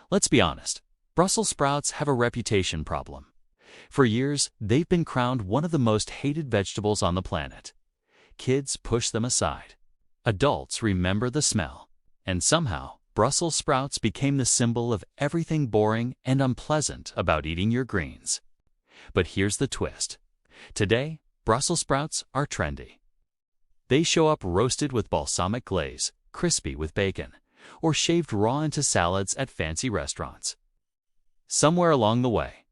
Let's be honest, Brussels sprouts have a reputation problem. For years, they've been crowned one of the most hated vegetables on the planet. Kids push them aside. Adults remember the smell. And somehow, Brussels sprouts became the symbol of everything boring and unpleasant about eating your greens. But here's the twist. Today, Brussels sprouts are trendy. They show up roasted with balsamic glaze, crispy with bacon, or shaved raw into salads at fancy restaurants. Somewhere along the way,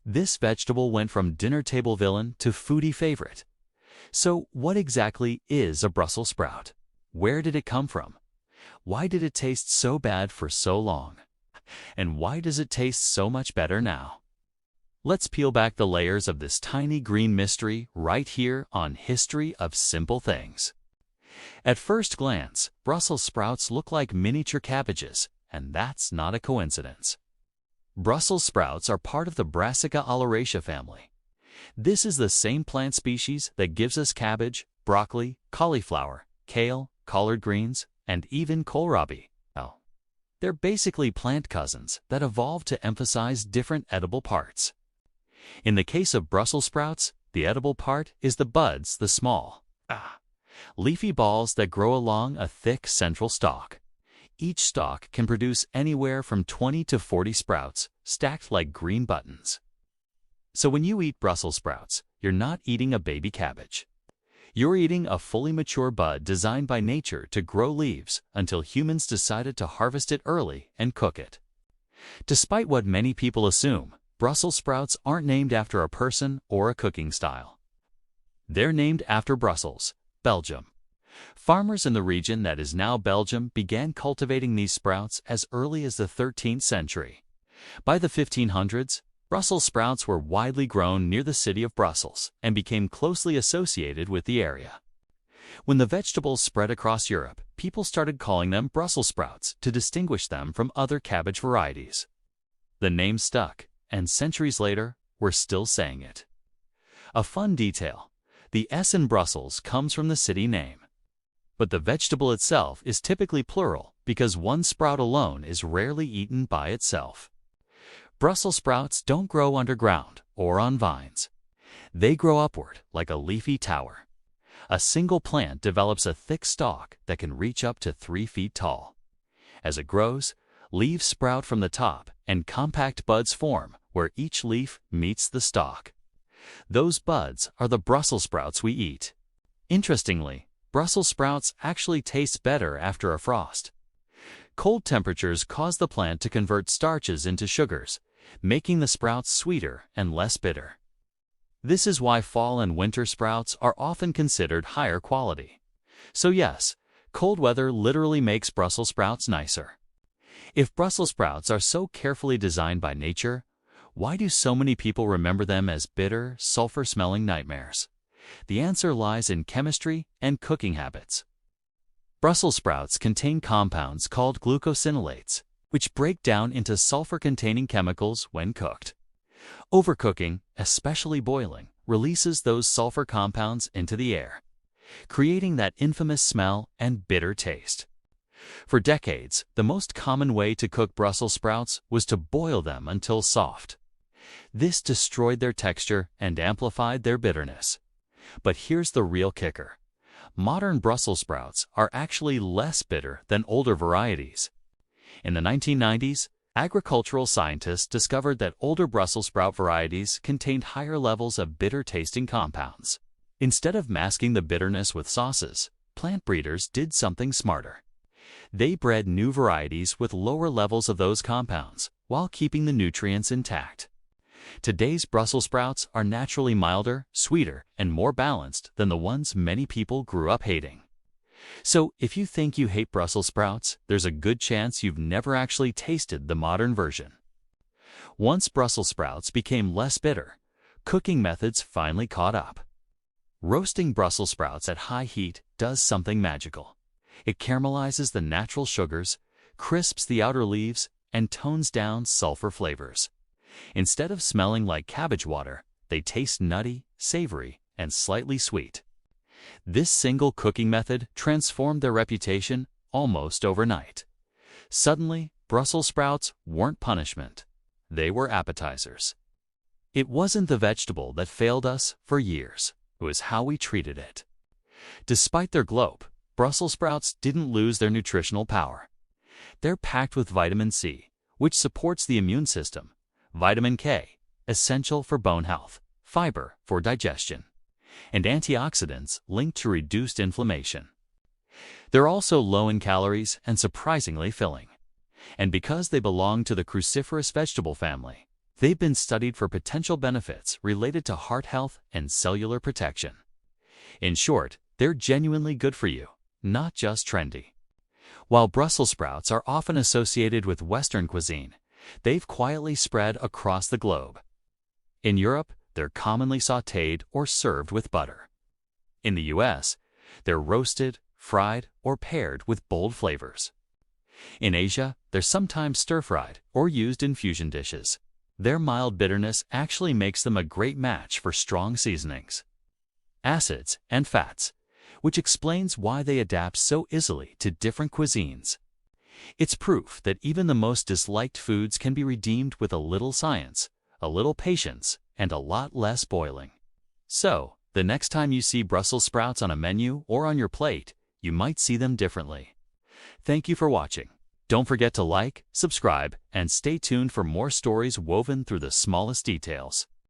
this vegetable went from dinner table villain to foodie favorite. So what exactly is a Brussels sprout? Where did it come from? Why did it taste so bad for so long? And why does it taste so much better now? Let's peel back the layers of this tiny green mystery right here on History of Simple Things. At first glance, Brussels sprouts look like miniature cabbages, and that's not a coincidence. Brussels sprouts are part of the Brassica oleracea family. This is the same plant species that gives us cabbage, broccoli, cauliflower, kale, collard greens, and even kohlrabi. Oh, they're basically plant cousins that evolved to emphasize different edible parts. In the case of Brussels sprouts, the edible part is the buds, the small, leafy balls that grow along a thick central stalk. Each stalk can produce anywhere from 20 to 40 sprouts, stacked like green buttons. So when you eat Brussels sprouts, you're not eating a baby cabbage. You're eating a fully mature bud designed by nature to grow leaves until humans decided to harvest it early and cook it. Despite what many people assume, Brussels sprouts aren't named after a person or a cooking style. They're named after Brussels, Belgium. Farmers in the region that is now Belgium began cultivating these sprouts as early as the 13th century. By the 1500s, Brussels sprouts were widely grown near the city of Brussels and became closely associated with the area. When the vegetables spread across Europe, people started calling them Brussels sprouts to distinguish them from other cabbage varieties. The name stuck, and centuries later, we're still saying it. A fun detail: the S in Brussels comes from the city name. But the vegetable itself is typically plural because one sprout alone is rarely eaten by itself. Brussels sprouts don't grow underground or on vines. They grow upward like a leafy tower. A single plant develops a thick stalk that can reach up to 3 feet tall. As it grows, leaves sprout from the top and compact buds form where each leaf meets the stalk. Those buds are the Brussels sprouts we eat. Interestingly, Brussels sprouts actually taste better after a frost. Cold temperatures cause the plant to convert starches into sugars, making the sprouts sweeter and less bitter. This is why fall and winter sprouts are often considered higher quality. So yes, cold weather literally makes Brussels sprouts nicer. If Brussels sprouts are so carefully designed by nature, why do so many people remember them as bitter, sulfur-smelling nightmares? The answer lies in chemistry and cooking habits. Brussels sprouts contain compounds called glucosinolates, which break down into sulfur-containing chemicals when cooked. Overcooking, especially boiling, releases those sulfur compounds into the air, creating that infamous smell and bitter taste. For decades, the most common way to cook Brussels sprouts was to boil them until soft. This destroyed their texture and amplified their bitterness. But here's the real kicker. Modern Brussels sprouts are actually less bitter than older varieties. In the 1990s, agricultural scientists discovered that older Brussels sprout varieties contained higher levels of bitter-tasting compounds. Instead of masking the bitterness with sauces, plant breeders did something smarter. They bred new varieties with lower levels of those compounds while keeping the nutrients intact. Today's Brussels sprouts are naturally milder, sweeter, and more balanced than the ones many people grew up hating. So if you think you hate Brussels sprouts, there's a good chance you've never actually tasted the modern version. Once Brussels sprouts became less bitter, cooking methods finally caught up. Roasting Brussels sprouts at high heat does something magical. It caramelizes the natural sugars, crisps the outer leaves, and tones down sulfur flavors. Instead of smelling like cabbage water, they taste nutty, savory, and slightly sweet. This single cooking method transformed their reputation almost overnight. Suddenly, Brussels sprouts weren't punishment. They were appetizers. It wasn't the vegetable that failed us for years. It was how we treated it. Despite their globe, Brussels sprouts didn't lose their nutritional power. They're packed with vitamin C, which supports the immune system, vitamin K, essential for bone health, fiber for digestion, and antioxidants linked to reduced inflammation. They're also low in calories and surprisingly filling. And because they belong to the cruciferous vegetable family, they've been studied for potential benefits related to heart health and cellular protection. In short, they're genuinely good for you, not just trendy. While Brussels sprouts are often associated with Western cuisine, they've quietly spread across the globe. In Europe, they're commonly sautéed or served with butter. In the US, they're roasted, fried, or paired with bold flavors. In Asia, they're sometimes stir-fried or used in fusion dishes. Their mild bitterness actually makes them a great match for strong seasonings, acids, and fats, which explains why they adapt so easily to different cuisines. It's proof that even the most disliked foods can be redeemed with a little science, a little patience, and a lot less boiling. So, the next time you see Brussels sprouts on a menu or on your plate, you might see them differently. Thank you for watching. Don't forget to like, subscribe, and stay tuned for more stories woven through the smallest details.